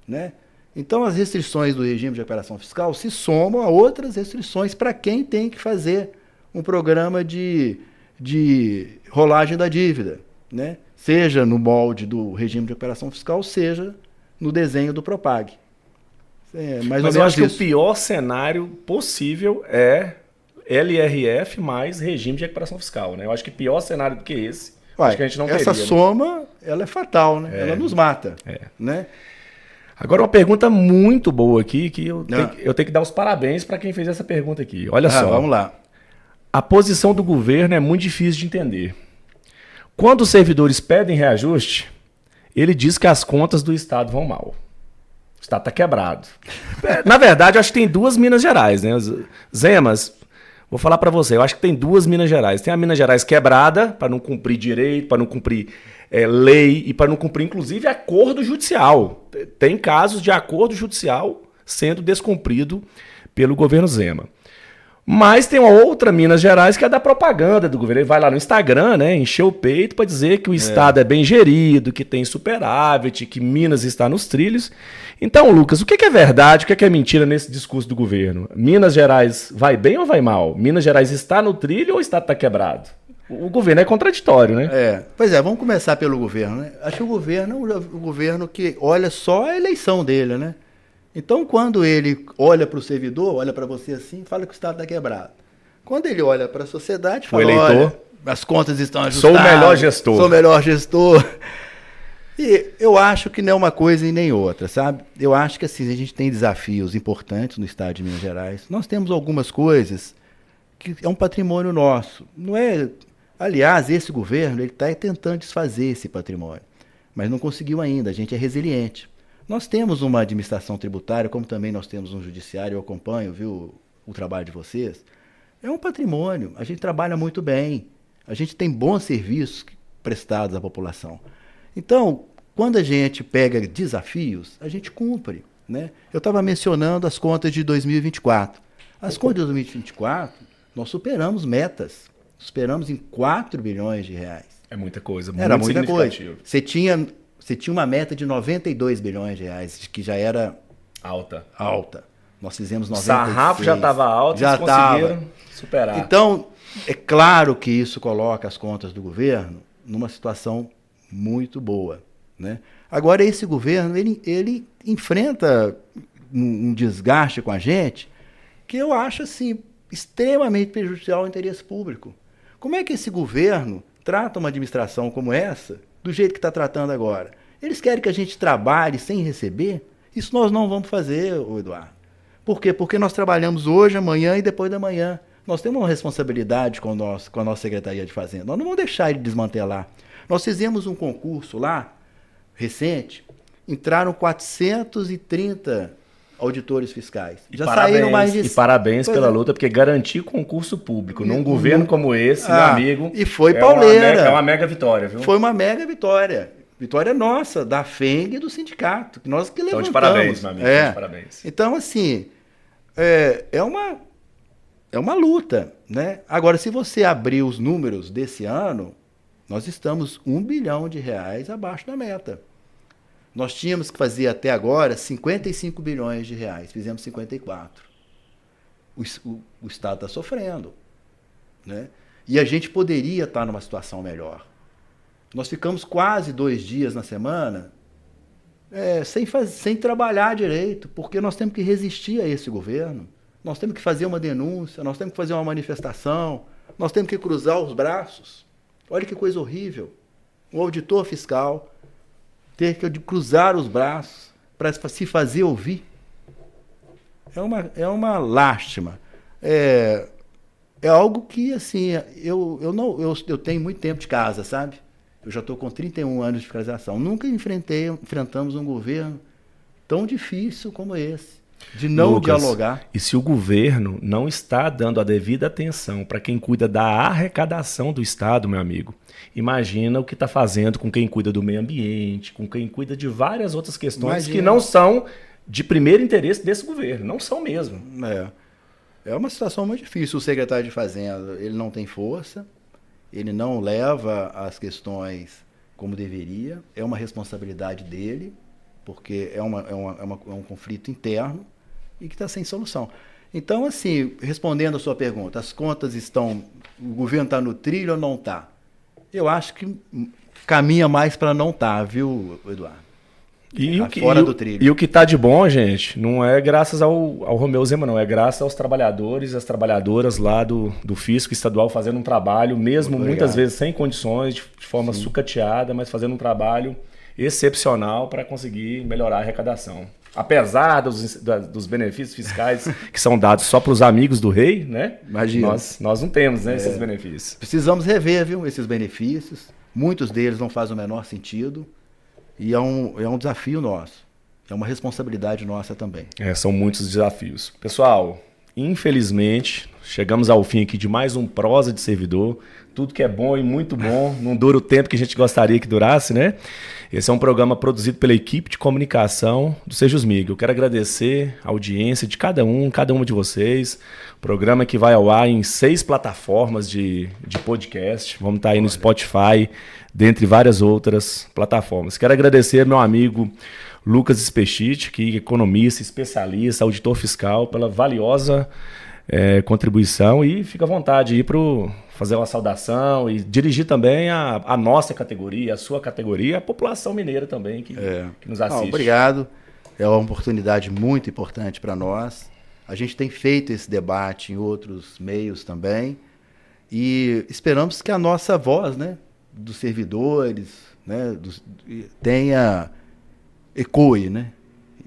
né? Então, as restrições do regime de recuperação fiscal se somam a outras restrições para quem tem que fazer um programa de rolagem da dívida, né? Seja no molde do regime de recuperação fiscal, seja no desenho do Propag. Mas eu acho que o pior cenário possível é LRF mais regime de recuperação fiscal, né? Eu acho que pior cenário do que esse, acho que a gente não teria. Essa soma, ela é fatal, né? Ela nos mata, né? Agora, uma pergunta muito boa aqui, que eu tenho que dar os parabéns para quem fez essa pergunta aqui. Olha só. Vamos lá. A posição do governo é muito difícil de entender. Quando os servidores pedem reajuste, ele diz que as contas do Estado vão mal. O Estado está quebrado. Na verdade, eu acho que tem duas Minas Gerais, né? Zemas, vou falar para você, eu acho que tem duas Minas Gerais. Tem a Minas Gerais quebrada, para não cumprir direito, para não cumprir lei e para não cumprir, inclusive, acordo judicial. Tem casos de acordo judicial sendo descumprido pelo governo Zema. Mas tem uma outra Minas Gerais que é da propaganda do governo. Ele vai lá no Instagram, né, encher o peito para dizer que o Estado é bem gerido, que tem superávit, que Minas está nos trilhos. Então, Lucas, o que é verdade, o que é mentira nesse discurso do governo? Minas Gerais vai bem ou vai mal? Minas Gerais está no trilho ou o Estado está quebrado? O governo é contraditório, né? Pois é, vamos começar pelo governo, né? Acho que o governo que olha só a eleição dele, né? Então, quando ele olha para o servidor, olha para você assim, fala que o Estado está quebrado. Quando ele olha para a sociedade, fala, olha, as contas estão ajustadas. Sou o melhor gestor. Sou o melhor gestor. E eu acho que não é uma coisa e nem outra, sabe? Eu acho que assim, a gente tem desafios importantes no Estado de Minas Gerais. Nós temos algumas coisas que é um patrimônio nosso. Não é... Aliás, esse governo está tentando desfazer esse patrimônio, mas não conseguiu ainda. A gente é resiliente. Nós temos uma administração tributária, como também nós temos um judiciário, eu acompanho, viu, o trabalho de vocês. É um patrimônio, a gente trabalha muito bem, a gente tem bons serviços prestados à população. Então, quando a gente pega desafios, a gente cumpre, né? Eu estava mencionando as contas de 2024. As contas de 2024, nós superamos metas, superamos em 4 bilhões de reais. É muita coisa, muito Era muita coisa. Você tinha uma meta de 92 bilhões de reais, que já era alta. Nós fizemos 96. O sarrafo já estava alto, já conseguiram superar. Então, é claro que isso coloca as contas do governo numa situação muito boa, né? Agora, esse governo, ele enfrenta um desgaste com a gente que eu acho assim, extremamente prejudicial ao interesse público. Como é que esse governo trata uma administração como essa do jeito que está tratando agora? Eles querem que a gente trabalhe sem receber? Isso nós não vamos fazer, Eduardo. Por quê? Porque nós trabalhamos hoje, amanhã e depois da manhã. Nós temos uma responsabilidade com a nossa Secretaria de Fazenda. Nós não vamos deixar ele desmantelar. Nós fizemos um concurso lá, recente, entraram 430 auditores fiscais. Já saíram mais de... E parabéns pela luta, porque garantir concurso público num governo como esse, meu amigo... E foi pauleira. É uma mega vitória, viu? Foi uma mega vitória. Vitória nossa, da FENG e do sindicato, que nós que levantamos. Então, de parabéns, meu amigo. De parabéns. Então, assim, é uma luta, né? Agora, se você abrir os números desse ano, nós estamos R$1 bilhão abaixo da meta. Nós tínhamos que fazer até agora 55 bilhões de reais, fizemos 54. O Estado está sofrendo, né? E a gente poderia estar numa situação melhor. Nós ficamos quase 2 dias na semana sem trabalhar direito, porque nós temos que resistir a esse governo. Nós temos que fazer uma denúncia, nós temos que fazer uma manifestação, nós temos que cruzar os braços. Olha que coisa horrível. Um auditor fiscal ter que cruzar os braços para se fazer ouvir. É uma lástima. É algo que, assim, eu tenho muito tempo de casa, sabe? Eu já estou com 31 anos de fiscalização. Nunca enfrentamos um governo tão difícil como esse, de não Lucas, dialogar. E se o governo não está dando a devida atenção para quem cuida da arrecadação do Estado, meu amigo, imagina o que está fazendo com quem cuida do meio ambiente, com quem cuida de várias outras questões que não são de primeiro interesse desse governo. Não são mesmo. É uma situação muito difícil. O secretário de Fazenda, ele não tem força, ele não leva as questões como deveria, é uma responsabilidade dele, porque é um conflito interno e que está sem solução. Então, assim, respondendo a sua pergunta, as contas estão, o governo está no trilho ou não está? Eu acho que caminha mais para não estar, viu, Eduardo? E o que está de bom, gente, não é graças ao Romeu Zema, não. É graças aos trabalhadores e às trabalhadoras lá do Fisco Estadual fazendo um trabalho, mesmo muitas vezes sem condições, de forma sucateada, mas fazendo um trabalho excepcional para conseguir melhorar a arrecadação. Apesar dos benefícios fiscais que são dados só para os amigos do rei, né? Imagina. Nós não temos, né, esses benefícios. Precisamos rever, viu, esses benefícios. Muitos deles não fazem o menor sentido. E é um desafio nosso. É uma responsabilidade nossa também. São muitos desafios. Pessoal, infelizmente, chegamos ao fim aqui de mais um Prosa de Servidor. Tudo que é bom e muito bom, não dura o tempo que a gente gostaria que durasse, né? Esse é um programa produzido pela equipe de comunicação do Sejusmig. Eu quero agradecer a audiência de cada uma de vocês. Programa que vai ao ar em 6 plataformas de podcast. Vamos estar aí no Spotify, dentre várias outras plataformas. Quero agradecer ao meu amigo Lucas Spechit, que é economista, especialista, auditor fiscal, pela valiosa contribuição, e fica à vontade aí para fazer uma saudação e dirigir também a nossa categoria, a sua categoria, a população mineira também que nos assiste. Obrigado. É uma oportunidade muito importante para nós. A gente tem feito esse debate em outros meios também e esperamos que a nossa voz, né, dos servidores, né, ecoe, né,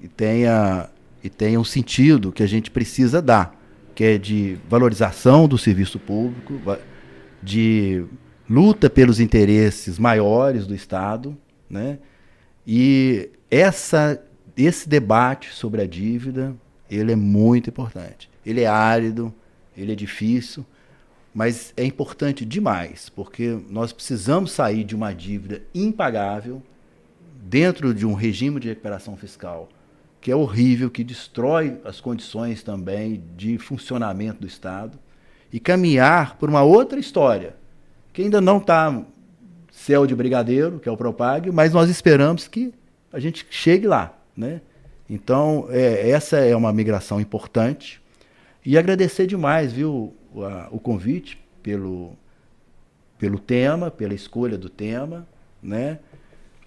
e tenha um sentido que a gente precisa dar, que é de valorização do serviço público, de luta pelos interesses maiores do Estado, né, e esse debate sobre a dívida, ele é muito importante. Ele é árido, ele é difícil, mas é importante demais, porque nós precisamos sair de uma dívida impagável dentro de um regime de recuperação fiscal que é horrível, que destrói as condições também de funcionamento do Estado, e caminhar por uma outra história, que ainda não está céu de brigadeiro, que é o Propag, mas nós esperamos que a gente chegue lá, né? Então, essa é uma migração importante. E agradecer demais, viu, o convite pelo tema, pela escolha do tema, né?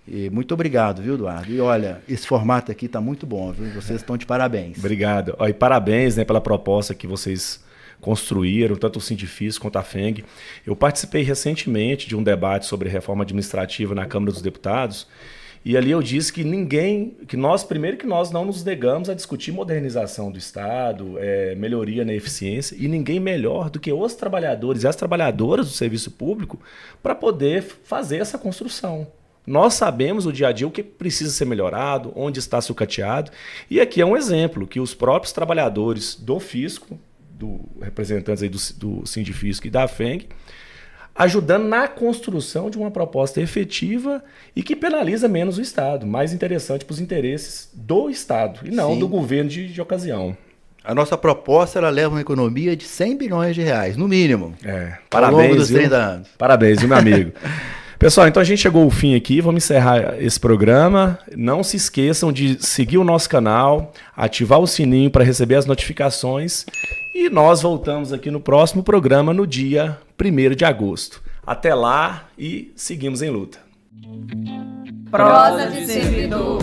E muito obrigado, viu, Eduardo? E olha, esse formato aqui está muito bom, viu? Vocês estão de parabéns. Obrigado. E parabéns, né, pela proposta que vocês construíram, tanto o Sindifis quanto a FENG. Eu participei recentemente de um debate sobre reforma administrativa na Câmara dos Deputados, e ali eu disse que nós não nos negamos a discutir modernização do Estado, melhoria na eficiência, e ninguém melhor do que os trabalhadores e as trabalhadoras do serviço público para poder fazer essa construção. Nós sabemos o dia a dia o que precisa ser melhorado, onde está sucateado, e aqui é um exemplo que os próprios trabalhadores do Fisco, representantes aí do Sindifisco e da FENG, ajudando na construção de uma proposta efetiva e que penaliza menos o Estado, mais interessante para os interesses do Estado e não do governo de ocasião. A nossa proposta, ela leva uma economia de 100 bilhões de reais, no mínimo, Parabéns, ao longo dos 30 anos. Parabéns, meu amigo. Pessoal, então a gente chegou ao fim aqui, vamos encerrar esse programa. Não se esqueçam de seguir o nosso canal, ativar o sininho para receber as notificações e nós voltamos aqui no próximo programa no dia 1º de agosto. Até lá e seguimos em luta. Prosa de servidor.